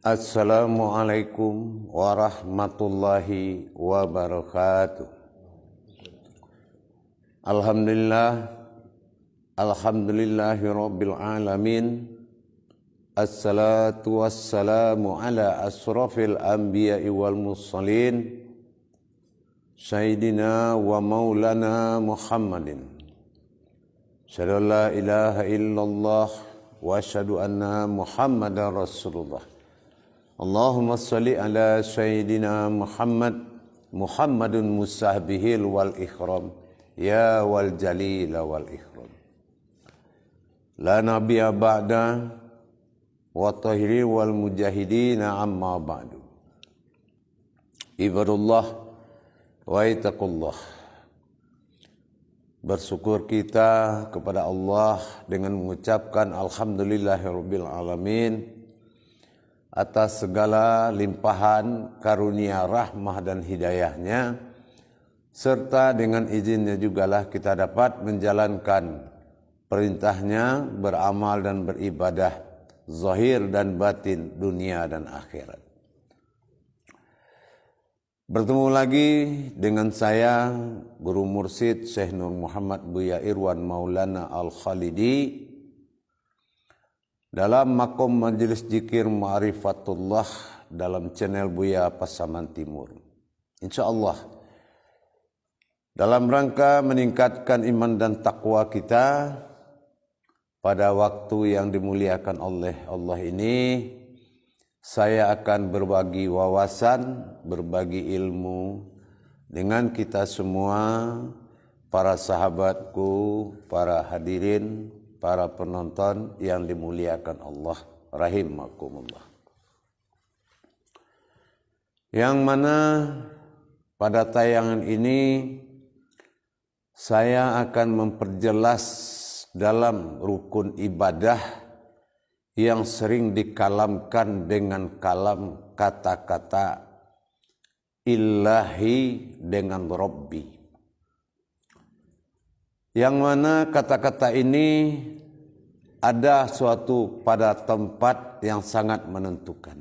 Assalamualaikum warahmatullahi wabarakatuh. Alhamdulillahi rabbil alamin. Assalatu wassalamu ala asrafil anbiya'i wal mursalin Sayyidina wa maulana Muhammadin. Asyhadu an la ilaha illallah wa asyhadu anna Muhammadan Rasulullah. Allahumma salli ala Sayyidina Muhammadun musahbihil wal ikhram ya wal jalila wal ikhram. La nabiyya ba'da wa tahiri wal mujahidina amma ba'du. Ibadullah wa itaqullah. Bersyukur kita kepada Allah dengan mengucapkan alhamdulillahirabbil alamin atas segala limpahan karunia rahmah dan hidayahnya, serta dengan izinnya jugalah kita dapat menjalankan perintahnya, beramal dan beribadah zahir dan batin, dunia dan akhirat. Bertemu lagi dengan saya, Guru Mursyid Syekh Nur Muhammad Buya Irwan Maulana Al-Khalidi, dalam makom majelis zikir Ma'rifatullah dalam channel Buya Pasaman Timur. InsyaAllah dalam rangka meningkatkan iman dan takwa kita pada waktu yang dimuliakan oleh Allah ini, saya akan berbagi wawasan, berbagi ilmu dengan kita semua, para sahabatku, para hadirin, para penonton yang dimuliakan Allah rahimakumullah. Yang mana pada tayangan ini saya akan memperjelas dalam rukun ibadah yang sering dikalamkan dengan kalam kata-kata ilahi dengan Rabbi. Yang mana kata-kata ini ada suatu pada tempat yang sangat menentukan.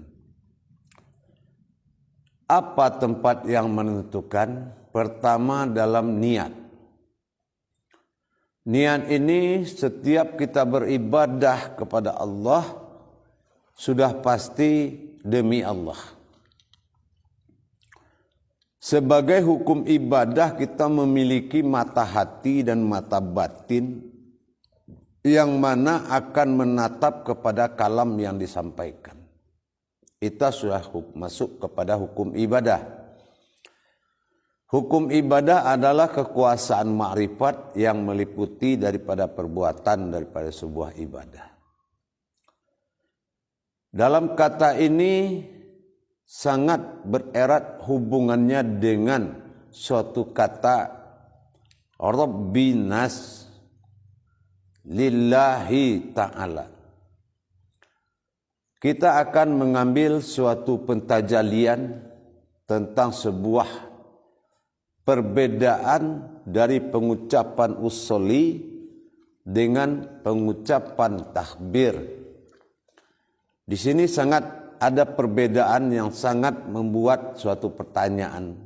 Apa tempat yang menentukan? Pertama dalam niat. Niat ini setiap kita beribadah kepada Allah sudah pasti demi Allah. Sebagai hukum ibadah kita memiliki mata hati dan mata batin yang mana akan menatap kepada kalam yang disampaikan. Itu sudah masuk kepada hukum ibadah. Hukum ibadah adalah kekuasaan ma'rifat yang meliputi daripada perbuatan daripada sebuah ibadah. Dalam kata ini sangat bererat hubungannya dengan suatu kata Rabbinas lillahi ta'ala. Kita akan mengambil suatu pentajalian tentang sebuah perbedaan dari pengucapan usuli dengan pengucapan takbir. Di sini sangat ada perbedaan yang sangat membuat suatu pertanyaan.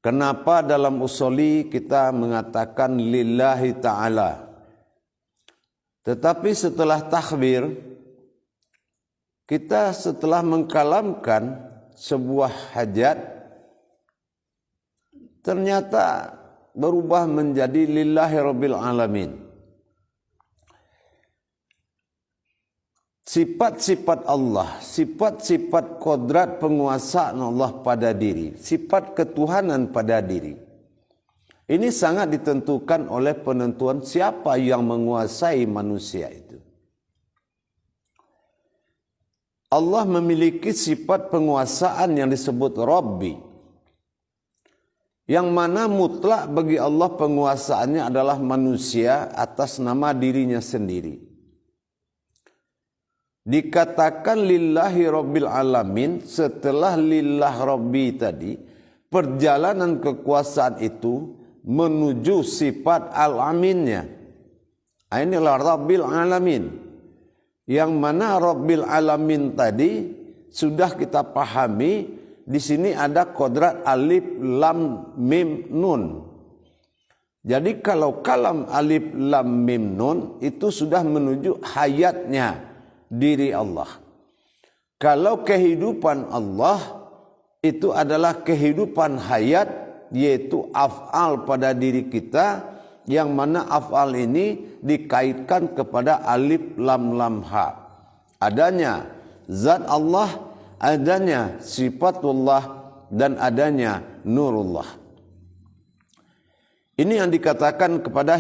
Kenapa dalam usuli kita mengatakan lillahi ta'ala? Tetapi setelah takbir, kita setelah mengkalamkan sebuah hajat, ternyata berubah menjadi lillahi rabbil alamin. Sifat-sifat Allah, sifat-sifat kodrat penguasaan Allah pada diri, sifat ketuhanan pada diri. Ini sangat ditentukan oleh penentuan siapa yang menguasai manusia itu. Allah memiliki sifat penguasaan yang disebut Rabbi, yang mana mutlak bagi Allah penguasaannya adalah manusia atas nama dirinya sendiri. Dikatakan lillahi rabbil alamin, setelah lillah rabbi tadi, perjalanan kekuasaan itu menuju sifat al-aminnya. Inilah rabbil alamin. Yang mana Rabbil Alamin tadi sudah kita pahami, di sini ada kodrat alif lam mim nun. Jadi kalau kalam alif lam mim nun itu sudah menuju hayatnya diri Allah. Kalau kehidupan Allah itu adalah kehidupan hayat, yaitu af'al pada diri kita, yang mana af'al ini dikaitkan kepada alif lam lam ha. Adanya zat Allah, adanya sifatullah, dan adanya nurullah. Ini yang dikatakan kepada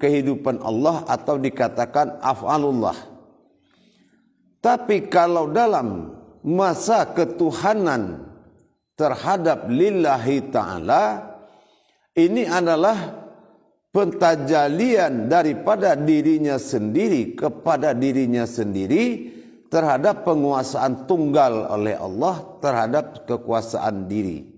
kehidupan Allah atau dikatakan af'alullah. Tapi kalau dalam masa ketuhanan terhadap lillahi ta'ala, ini adalah pentajalian daripada dirinya sendiri kepada dirinya sendiri terhadap penguasaan tunggal oleh Allah terhadap kekuasaan diri.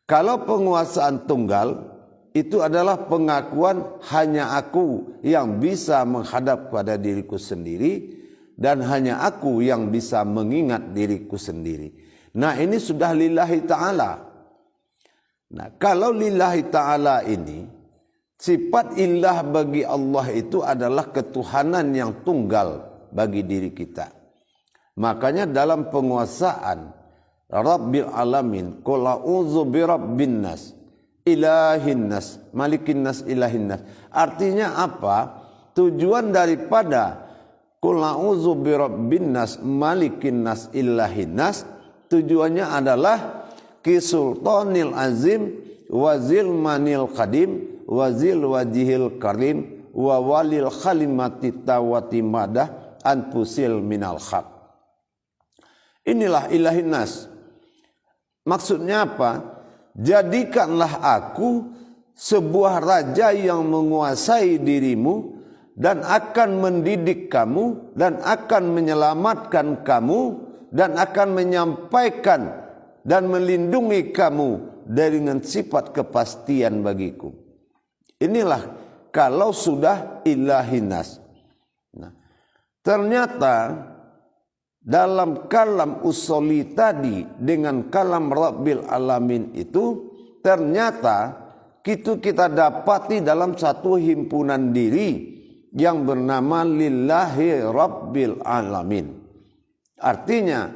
Kalau penguasaan tunggal itu adalah pengakuan hanya aku yang bisa menghadap pada diriku sendiri dan hanya aku yang bisa mengingat diriku sendiri. Nah, ini sudah lillahi ta'ala. Nah, kalau lillahi ta'ala ini, sifat ilah bagi Allah itu adalah ketuhanan yang tunggal bagi diri kita. Makanya dalam penguasaan Rabbil Alamin, qul a'udzu birabbin nas, ilahin nas, malikin nas, ilahin nas. Artinya apa? Tujuan daripada qul a'udzu birabbin nas, malikin nas, ilahin nas, tujuannya adalah kisultanil azim wazil manil qadim wazil wajihil karim wa walil khalimati tawati madah anfusil minal haq. Inilah ilahin nas. Maksudnya apa? Jadikanlah aku sebuah raja yang menguasai dirimu dan akan mendidik kamu dan akan menyelamatkan kamu dan akan menyampaikan dan melindungi kamu dengan sifat kepastian bagiku. Inilah kalau sudah ilahinas. Nah, ternyata dalam kalam usuli tadi dengan kalam Rabbil Alamin itu ternyata kita dapati dalam satu himpunan diri yang bernama Lillahi Rabbil Alamin. Artinya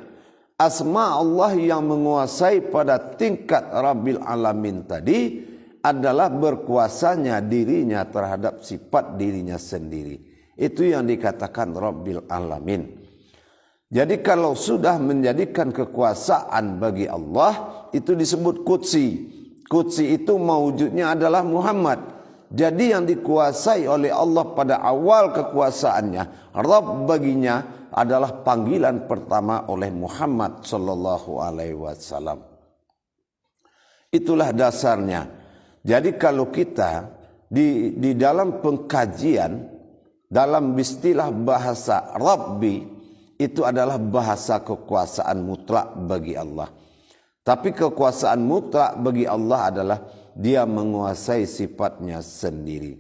asma Allah yang menguasai pada tingkat Rabbil Alamin tadi adalah berkuasanya dirinya terhadap sifat dirinya sendiri. Itu yang dikatakan Rabbil Alamin. Jadi kalau sudah menjadikan kekuasaan bagi Allah, itu disebut Qudsi. Qudsi itu mewujudnya adalah Muhammad. Jadi yang dikuasai oleh Allah pada awal kekuasaannya, Rabb baginya adalah panggilan pertama oleh Muhammad sallallahu alaihi wasallam. Itulah dasarnya. Jadi kalau kita di dalam pengkajian dalam istilah bahasa Rabbi itu adalah bahasa kekuasaan mutlak bagi Allah. Tapi kekuasaan mutlak bagi Allah adalah dia menguasai sifatnya sendiri.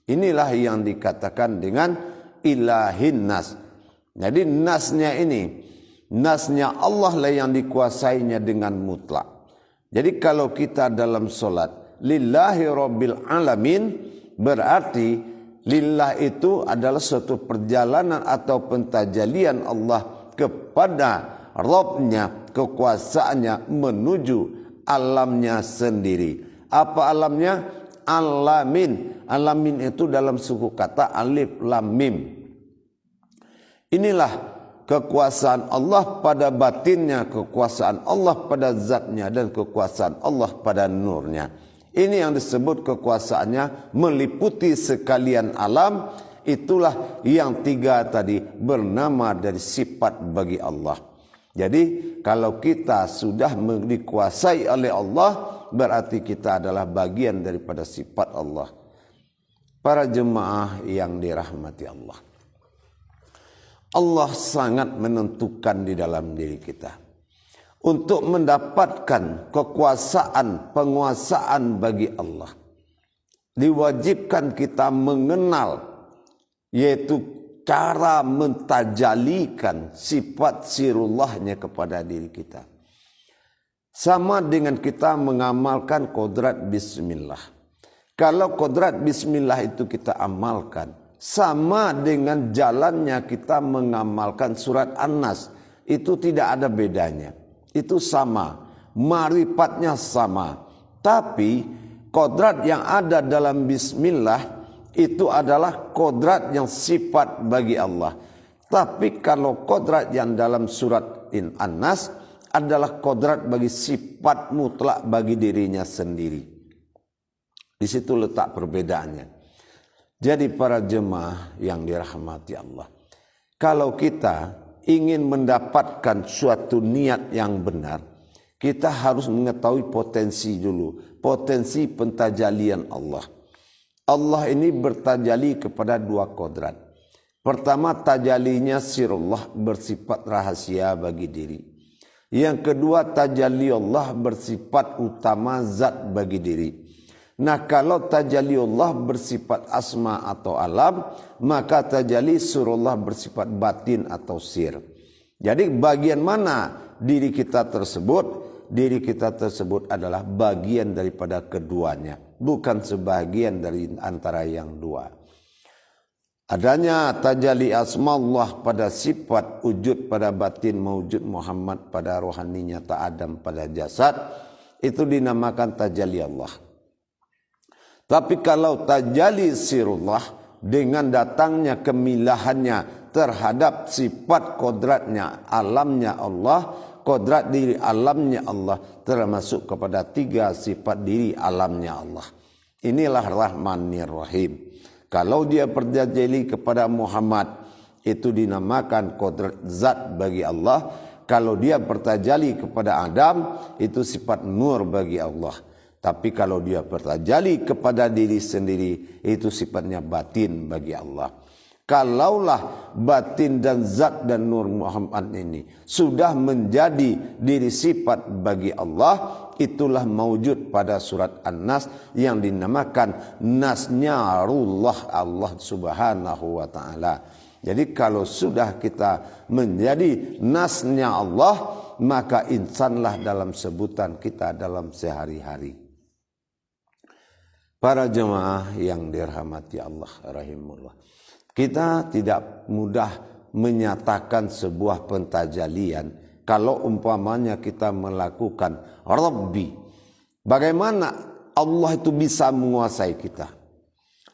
Inilah yang dikatakan dengan ilahin nas. Jadi nasnya ini, nasnya Allah lah yang dikuasainya dengan mutlak. Jadi kalau kita dalam solat lillahi rabbil alamin, berarti lillah itu adalah suatu perjalanan atau pentajalian Allah kepada Rabbnya, kekuasaannya menuju alamnya sendiri. Apa alamnya? Alamin. Alamin itu dalam suku kata alif lam mim. Inilah kekuasaan Allah pada batinnya, kekuasaan Allah pada zatnya, dan kekuasaan Allah pada nurnya. Ini yang disebut kekuasaannya meliputi sekalian alam. Itulah yang tiga tadi bernama dari sifat bagi Allah. Jadi kalau kita sudah dikuasai oleh Allah, berarti kita adalah bagian daripada sifat Allah. Para jemaah yang dirahmati Allah, Allah sangat menentukan di dalam diri kita untuk mendapatkan kekuasaan, penguasaan bagi Allah. Diwajibkan kita mengenal, yaitu cara mentajalikan sifat sirullahnya kepada diri kita. Sama dengan kita mengamalkan kodrat bismillah. Kalau kodrat bismillah itu kita amalkan, sama dengan jalannya kita mengamalkan surat An-Nas. Itu tidak ada bedanya. Itu sama. Marifatnya sama. Tapi kodrat yang ada dalam bismillah itu adalah kodrat yang sifat bagi Allah. Tapi kalau kodrat yang dalam surat An-Nas adalah kodrat bagi sifat mutlak bagi dirinya sendiri. Di situ letak perbedaannya. Jadi para jemaah yang dirahmati Allah, kalau kita ingin mendapatkan suatu niat yang benar, kita harus mengetahui potensi dulu, potensi pentajalian Allah. Allah ini bertajali kepada dua kodrat. Pertama, tajalinya sirullah, bersifat rahasia bagi diri. Yang kedua, tajalli Allah bersifat utama zat bagi diri. Nah, kalau tajalli Allah bersifat asma atau alam, maka tajalli surullah bersifat batin atau sir. Jadi bagian mana diri kita tersebut? Diri kita tersebut adalah bagian daripada keduanya, bukan sebagian dari antara yang dua. Adanya tajalli asma Allah pada sifat, wujud pada batin, mewujud Muhammad pada rohani nyata, Adam pada jasad, itu dinamakan tajalli Allah. Tapi kalau tajalli sirullah dengan datangnya kemilahannya terhadap sifat kodratnya, alamnya Allah, kodrat diri alamnya Allah, termasuk kepada tiga sifat diri alamnya Allah. Inilah Rahmanir Rahim. Kalau dia bertajalli kepada Muhammad, itu dinamakan kodrat zat bagi Allah. Kalau dia bertajalli kepada Adam, itu sifat nur bagi Allah. Tapi kalau dia bertajalli kepada diri sendiri, itu sifatnya batin bagi Allah. Kalaulah batin dan zat dan nur Muhammad ini sudah menjadi diri sifat bagi Allah, itulah mawujud pada surat An-Nas yang dinamakan nasnya rullah Allah subhanahu wa ta'ala. Jadi kalau sudah kita menjadi nasnya Allah, maka insanlah dalam sebutan kita dalam sehari-hari. Para jemaah yang dirahmati Allah rahimullah, kita tidak mudah menyatakan sebuah pentajalian kalau umpamanya kita melakukan Rabbi. Bagaimana Allah itu bisa menguasai kita?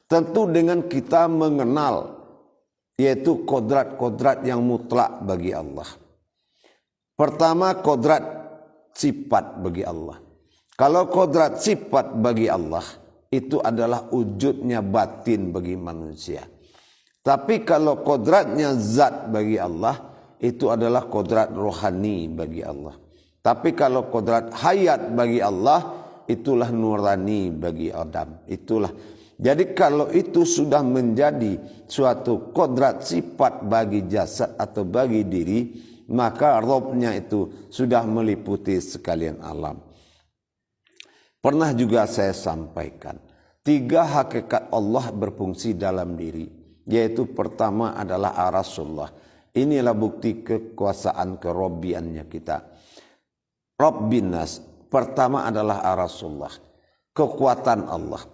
Tentu dengan kita mengenal, yaitu kodrat-kodrat yang mutlak bagi Allah. Pertama, kodrat sifat bagi Allah. Kalau kodrat sifat bagi Allah, itu adalah wujudnya batin bagi manusia. Tapi kalau kodratnya zat bagi Allah, itu adalah kodrat rohani bagi Allah. Tapi kalau kodrat hayat bagi Allah, itulah nurani bagi Adam. Itulah. Jadi kalau itu sudah menjadi suatu kodrat sifat bagi jasad atau bagi diri, maka robnya itu sudah meliputi sekalian alam. Pernah juga saya sampaikan, 3 hakikat Allah berfungsi dalam diri. Yaitu pertama adalah arasullah. Inilah bukti kekuasaan kerobbiannya kita. Rabbinas, pertama adalah arasullah, kekuatan Allah.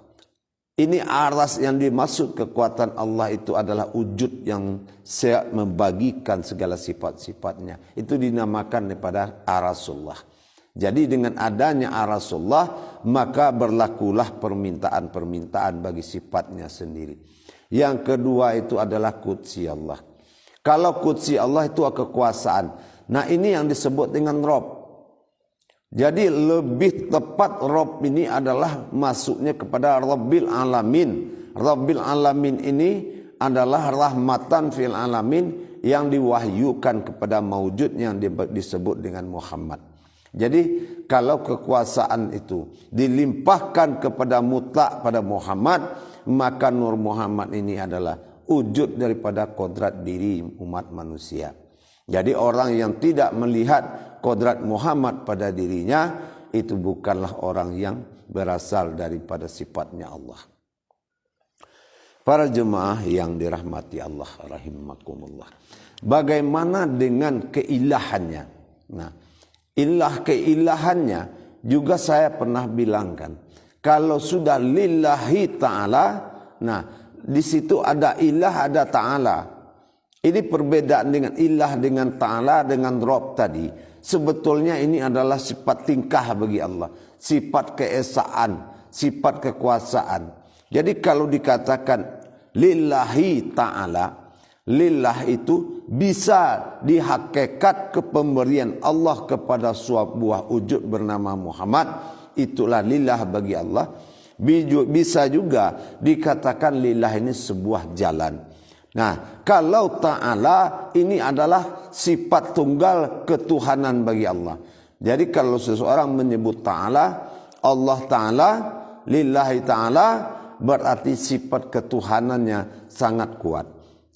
Ini aras yang dimaksud kekuatan Allah itu adalah wujud yang membagikan segala sifat-sifatnya. Itu dinamakan daripada arasullah. Jadi dengan adanya arasullah, maka berlakulah permintaan-permintaan bagi sifatnya sendiri. Yang kedua itu adalah qudsi Allah. Kalau qudsi Allah itu kekuasaan. Nah, ini yang disebut dengan Rabb. Jadi lebih tepat Rabb ini adalah masuknya kepada Rabbil Alamin. Rabbil Alamin ini adalah rahmatan fil alamin yang diwahyukan kepada maujud yang disebut dengan Muhammad. Jadi kalau kekuasaan itu dilimpahkan kepada mutlak pada Muhammad, maka Nur Muhammad ini adalah wujud daripada kodrat diri umat manusia. Jadi orang yang tidak melihat kodrat Muhammad pada dirinya, itu bukanlah orang yang berasal daripada sifatnya Allah. Para jemaah yang dirahmati Allah rahimakumullah. Bagaimana dengan keilahannya? Nah, keilahannya juga saya pernah bilangkan. Kalau sudah lillahi ta'ala, nah di situ ada ilah, ada ta'ala. Ini perbedaan dengan ilah dengan ta'ala dengan Rabb tadi. Sebetulnya ini adalah sifat tingkah bagi Allah. Sifat keesaan, sifat kekuasaan. Jadi kalau dikatakan lillahi ta'ala, lillah itu bisa dihakikat kepemberian Allah kepada sebuah wujud bernama Muhammad. Itulah lillah bagi Allah. Bisa juga dikatakan lillah ini sebuah jalan. Nah, kalau ta'ala ini adalah sifat tunggal ketuhanan bagi Allah. Jadi kalau seseorang menyebut ta'ala, Allah ta'ala, lillahi ta'ala, berarti sifat ketuhanannya sangat kuat.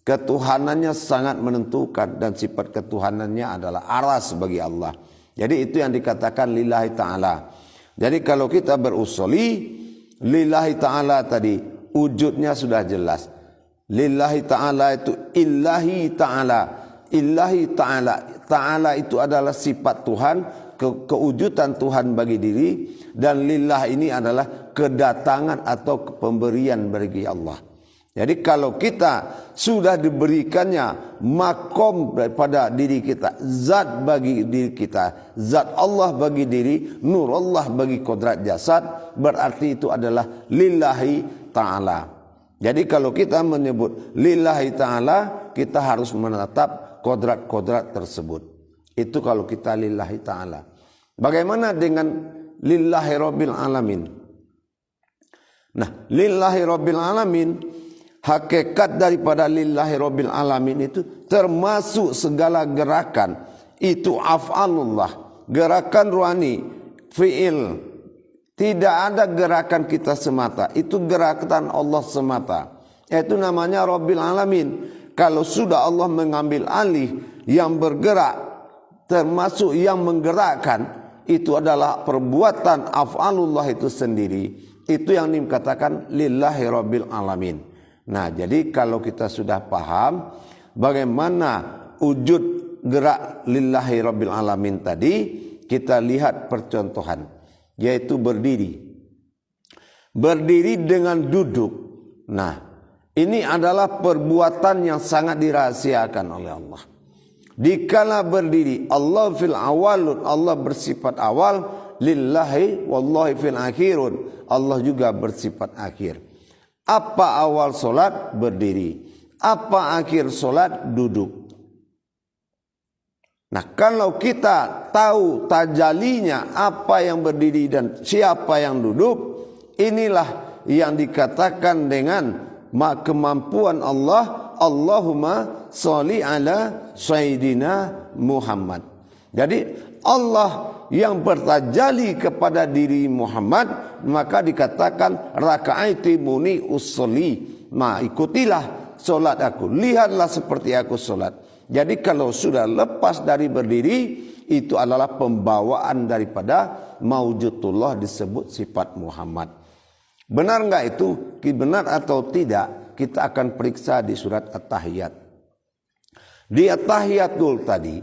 Ketuhanannya sangat menentukan dan sifat ketuhanannya adalah aras bagi Allah. Jadi itu yang dikatakan lillahi ta'ala. Jadi kalau kita berusuli lillahi ta'ala tadi wujudnya sudah jelas. Lillahi ta'ala itu illahi ta'ala. Illahi ta'ala. Ta'ala itu adalah sifat Tuhan, kewujudan Tuhan bagi diri, dan lillah ini adalah kedatangan atau pemberian bagi Allah. Jadi kalau kita sudah diberikannya makom daripada diri kita, zat bagi diri kita, zat Allah bagi diri, nur Allah bagi kodrat jasad, berarti itu adalah lillahi ta'ala. Jadi kalau kita menyebut lillahi ta'ala, kita harus menetap kodrat-kodrat tersebut. Itu kalau kita lillahi ta'ala. Bagaimana dengan lillahi rabbil alamin? Nah, lillahi rabbil alamin, hakikat daripada lillahi rabbil alamin itu termasuk segala gerakan. Itu af'alullah, gerakan ruhani, fi'il. Tidak ada gerakan kita semata, itu gerakan Allah semata. Itu namanya rabbil alamin. Kalau sudah Allah mengambil alih yang bergerak, termasuk yang menggerakkan, itu adalah perbuatan af'alullah itu sendiri. Itu yang dikatakan lillahi rabbil alamin. Nah, jadi kalau kita sudah paham bagaimana wujud gerak lillahi rabbil alamin tadi, kita lihat percontohan, yaitu berdiri. Berdiri dengan duduk. Nah, ini adalah perbuatan yang sangat dirahasiakan oleh Allah. Dikala berdiri, Allah fil awalun, Allah bersifat awal, lillahi wallahi fil akhirun, Allah juga bersifat akhir. Apa awal solat? Berdiri. Apa akhir solat? Duduk. Nah, kalau kita tahu tajalinya apa yang berdiri dan siapa yang duduk, inilah yang dikatakan dengan kemampuan Allah, Allahumma sholli ala sayyidina Muhammad. Jadi Allah yang bertajali kepada diri Muhammad, maka dikatakan raka'aiti muni usolli, ikutilah solat aku, lihatlah seperti aku solat. Jadi kalau sudah lepas dari berdiri, itu adalah pembawaan daripada maujudullah, disebut sifat Muhammad. Benar enggak itu? Benar atau tidak? Kita akan periksa di surat At-Tahiyat. Di At-Tahiyatul tadi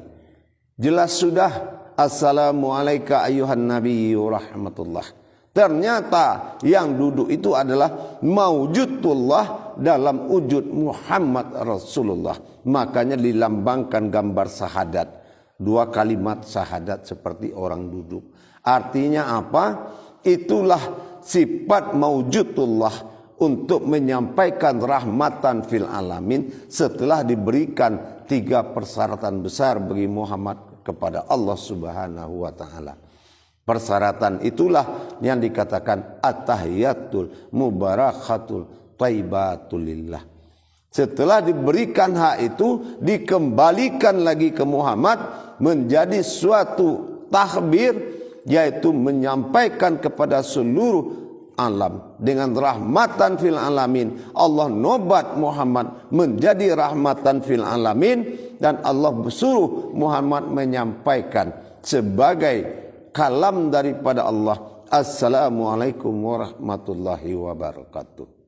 jelas sudah assalamualaikum ayyuhan nabiyyu rahmatullah. Ternyata yang duduk itu adalah maujudullah dalam wujud Muhammad Rasulullah. Makanya dilambangkan gambar syahadat. 2 kalimat syahadat seperti orang duduk. Artinya apa? Itulah sifat maujudullah untuk menyampaikan rahmatan fil alamin setelah diberikan 3 persyaratan besar bagi Muhammad kepada Allah Subhanahu wa taala. Persyaratan itulah yang dikatakan at-tahiyatul mubarakatul thayyibatul lillah. Setelah diberikan hak itu, dikembalikan lagi ke Muhammad menjadi suatu tahbir, yaitu menyampaikan kepada seluruh alam dengan rahmatan fil alamin. Allah nobat Muhammad menjadi rahmatan fil alamin, dan Allah bersuruh Muhammad menyampaikan sebagai kalam daripada Allah, assalamualaikum warahmatullahi wabarakatuh.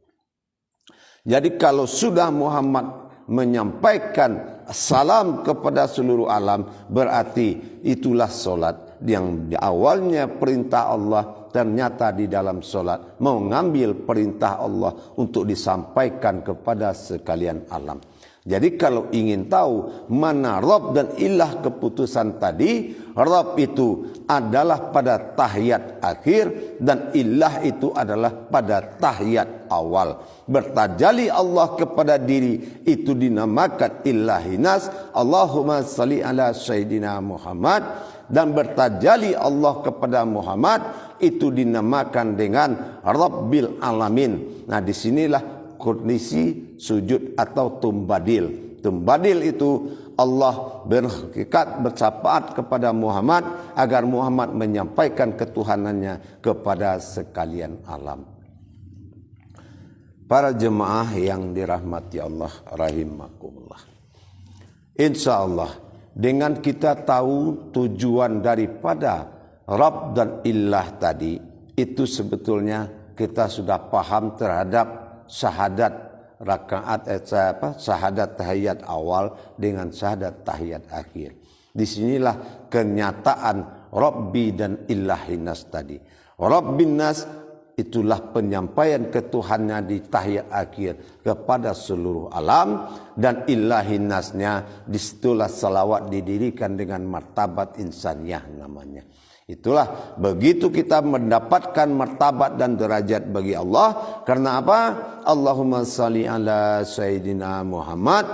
Jadi kalau sudah Muhammad menyampaikan salam kepada seluruh alam, berarti itulah solat yang di awalnya perintah Allah, ternyata di dalam solat mau ngambil perintah Allah untuk disampaikan kepada sekalian alam. Jadi kalau ingin tahu mana Rabb dan ilah keputusan tadi, Rabb itu adalah pada tahiyat akhir dan ilah itu adalah pada tahiyat awal. Bertajali Allah kepada diri itu dinamakan ilahinas, Allahumma salli ala Sayyidina Muhammad, dan bertajali Allah kepada Muhammad itu dinamakan dengan Rabbil Alamin. Nah, disinilah kondisi sujud atau tumbadil. Tumbadil itu Allah berhakikat bersyafaat kepada Muhammad agar Muhammad menyampaikan ketuhanannya kepada sekalian alam. Para jemaah yang dirahmati Allah rahimakumullah. Insya Allah dengan kita tahu tujuan daripada Rabb dan Ilah tadi, itu sebetulnya kita sudah paham terhadap syahadat rakaat syahadat tahiyat awal dengan syahadat tahiyat akhir. Disinilah kenyataan Rabbi dan Ilahinas tadi. Rabbin nas itulah penyampaian ketuhannya di tahiyat akhir kepada seluruh alam, dan Ilahinasnya disitulah salawat didirikan dengan martabat insaniyah namanya. Itulah begitu kita mendapatkan martabat dan derajat bagi Allah. Karena apa? Allahumma salli ala Sayyidina Muhammad.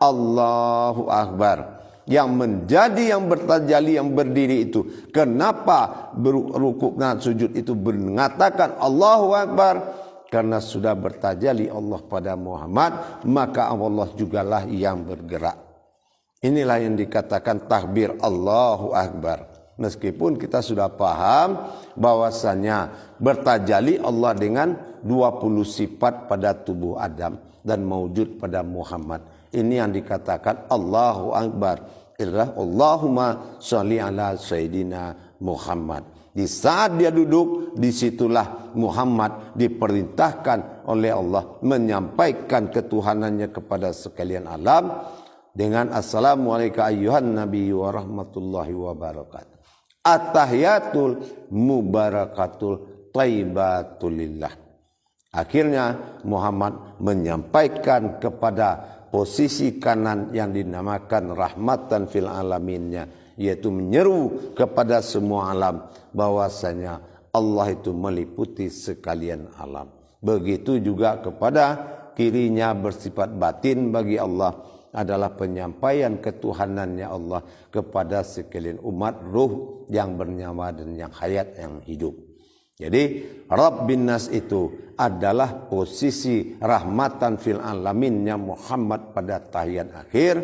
Allahu Akbar. Yang menjadi, yang bertajali, yang berdiri itu. Kenapa rukuk dan sujud itu mengatakan Allahu Akbar? Karena sudah bertajali Allah pada Muhammad, maka Allah jugalah yang bergerak. Inilah yang dikatakan takbir Allahu Akbar. Meskipun kita sudah paham bahwasanya bertajali Allah dengan 20 sifat pada tubuh Adam dan maujud pada Muhammad. Ini yang dikatakan Allahu Akbar. Allahumma sholli ala Sayyidina Muhammad. Di saat dia duduk, disitulah Muhammad diperintahkan oleh Allah menyampaikan ketuhanannya kepada sekalian alam dengan Assalamualaikum ayyuhan Nabi wa rahmatullahi wa barakatuh. At-tahiyatul mubarakatul thayyibatulillah. Akhirnya Muhammad menyampaikan kepada posisi kanan yang dinamakan rahmatan fil alaminnya, yaitu menyeru kepada semua alam bahwasanya Allah itu meliputi sekalian alam. Begitu juga kepada kirinya bersifat batin bagi Allah adalah penyampaian ketuhanannya Allah kepada sekalian umat ruh yang bernyawa dan yang hayat, yang hidup. Jadi Rabbin nas itu adalah posisi rahmatan fil alaminnya Muhammad pada tahiyat akhir,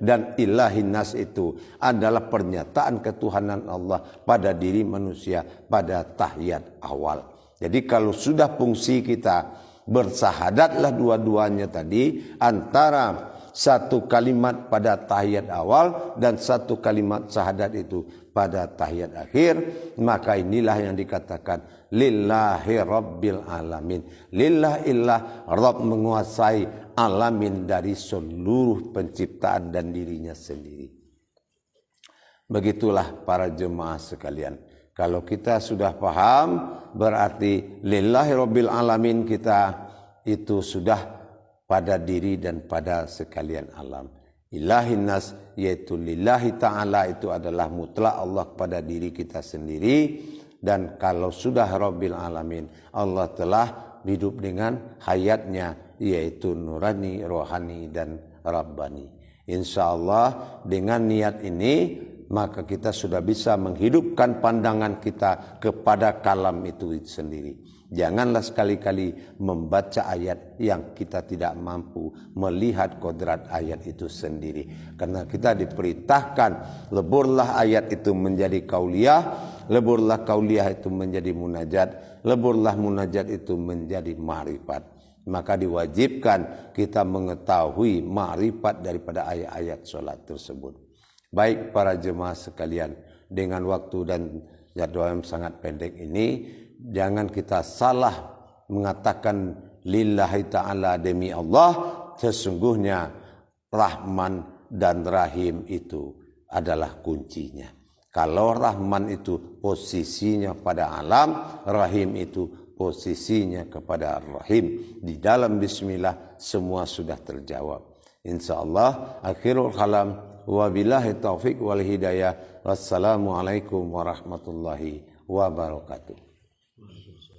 dan ilahin nas itu adalah pernyataan ketuhanan Allah pada diri manusia pada tahiyat awal. Jadi kalau sudah fungsi kita bersahadatlah dua-duanya tadi, antara satu kalimat pada tahiyat awal dan satu kalimat syahadat itu pada tahiyat akhir, maka inilah yang dikatakan lillahi rabbil alamin. Lillah illah, Rabb menguasai alamin dari seluruh penciptaan dan dirinya sendiri. Begitulah para jemaah sekalian. Kalau kita sudah paham, berarti lillahi rabbil alamin kita itu sudah pada diri dan pada sekalian alam. Ilahin nas, yaitu lillahi ta'ala, itu adalah mutlak Allah pada diri kita sendiri. Dan kalau sudah Rabbil Alamin, Allah telah hidup dengan hayatnya, yaitu nurani, rohani, dan rabbani. Insya Allah dengan niat ini maka kita sudah bisa menghidupkan pandangan kita kepada kalam itu sendiri. Janganlah sekali-kali membaca ayat yang kita tidak mampu melihat kodrat ayat itu sendiri. Karena kita diperintahkan, leburlah ayat itu menjadi kauliyah, leburlah kauliyah itu menjadi munajat, leburlah munajat itu menjadi ma'rifat. Maka diwajibkan kita mengetahui ma'rifat daripada ayat-ayat sholat tersebut. Baik para jemaah sekalian, dengan waktu dan jadwal yang sangat pendek ini, jangan kita salah mengatakan lillahi ta'ala, demi Allah, sesungguhnya Rahman dan Rahim itu adalah kuncinya. Kalau Rahman itu posisinya pada alam, Rahim itu posisinya kepada Ar-Rahim. Di dalam bismillah semua sudah terjawab. Insyaallah akhirul kalam, wabillahi taufik wal hidayah. Wassalamualaikum warahmatullahi wabarakatuh.